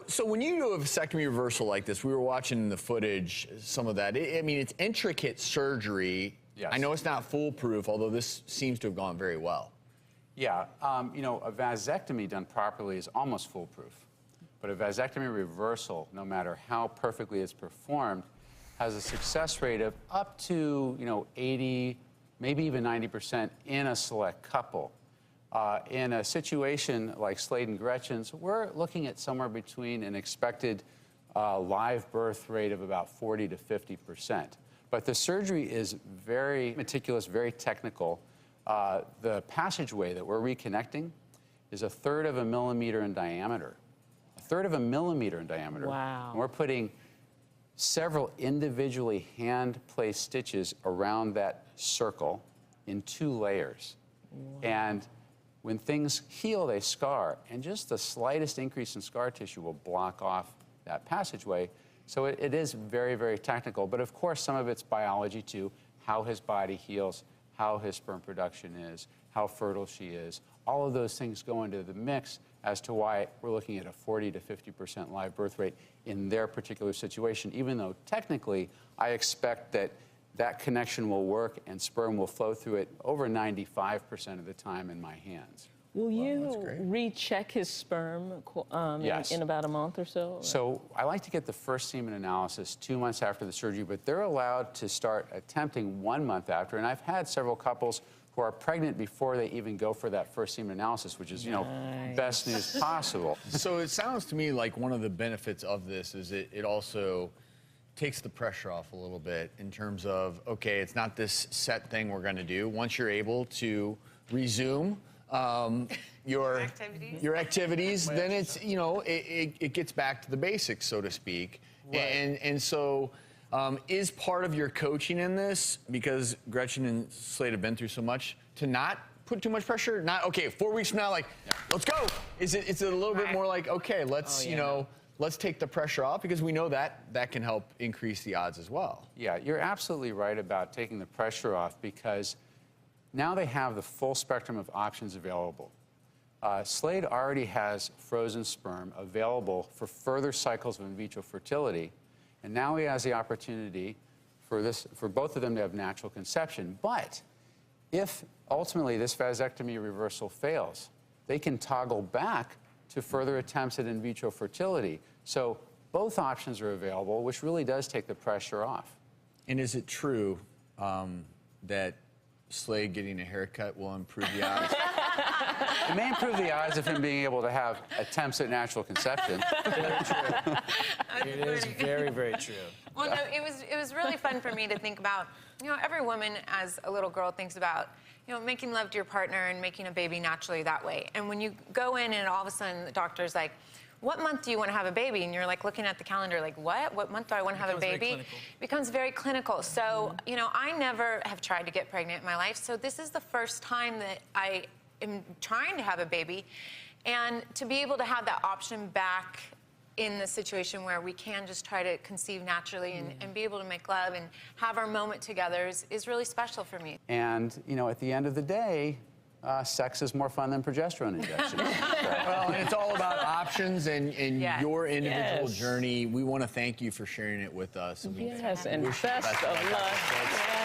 So when you do a vasectomy reversal like this, we were watching the footage, some of that. I mean, it's intricate surgery. Yes. I know it's not foolproof, although this seems to have gone very well. Yeah, you know, a vasectomy done properly is almost foolproof. But a vasectomy reversal, no matter how perfectly it's performed, has a success rate of up to, you know, 80, maybe even 90% in a select couple. In a situation like Slade and Gretchen's, we're looking at somewhere between an expected live birth rate of about 40 to 50%. But the surgery is very meticulous, very technical. The passageway that we're reconnecting is 1/3 of a millimeter in diameter. 1/3 of a millimeter in diameter. Wow. And we're putting several individually hand-placed stitches around that circle in 2 layers. Wow. And when things heal, they scar. And just the slightest increase in scar tissue will block off that passageway. So it is very, very technical. But of course, some of it's biology too, how his body heals, how his sperm production is, how fertile she is. All of those things go into the mix as to why we're looking at a 40 to 50% live birth rate in their particular situation, even though technically I expect that that connection will work and sperm will flow through it over 95% of the time in my hands. Will you recheck his sperm Yes. in about a month or so? Or? So I like to get the first semen analysis 2 months after the surgery, but they're allowed to start attempting 1 month after. And I've had several couples who are pregnant before they even go for that first semen analysis, which is, you know, best news possible. So it sounds to me like one of the benefits of this is it also takes the pressure off a little bit in terms of, okay, it's not this set thing we're going to do. Once you're able to resume your activities, then it's, you know, it gets back to the basics, so to speak. Right. And so is part of your coaching in this, because Gretchen and Slade have been through so much, to not put too much pressure? Not, okay, 4 weeks from now, like, let's go. Is it a little bit more like, okay, let's, you know, let's take the pressure off, because we know that can help increase the odds as well. Yeah, you're absolutely right about taking the pressure off, because now they have the full spectrum of options available. Slade already has frozen sperm available for further cycles of in vitro fertility, and now he has the opportunity for both of them to have natural conception. But if ultimately this vasectomy reversal fails, they can toggle back to further attempts at in vitro fertility. So both options are available, which really does take the pressure off. And is it true that Slade getting a haircut will improve the odds? It may improve the odds of him being able to have attempts at natural conception. Very true. It is very, very true. Well, no, it was really fun for me to think about, you know, every woman as a little girl thinks about, you know, making love to your partner and making a baby naturally that way. And when you go in and all of a sudden the doctor's like, what month do you want to have a baby? And you're like looking at the calendar like, what month do I want to have a baby? It becomes very clinical. So, you know, I never have tried to get pregnant in my life. So this is the first time that I am trying to have a baby. And to be able to have that option back in the situation where we can just try to conceive naturally and be able to make love and have our moment together is really special for me. And, you know, at the end of the day, sex is more fun than progesterone injections. Well, and it's all about options and your individual journey. We want to thank you for sharing it with us. Yes, and best of luck.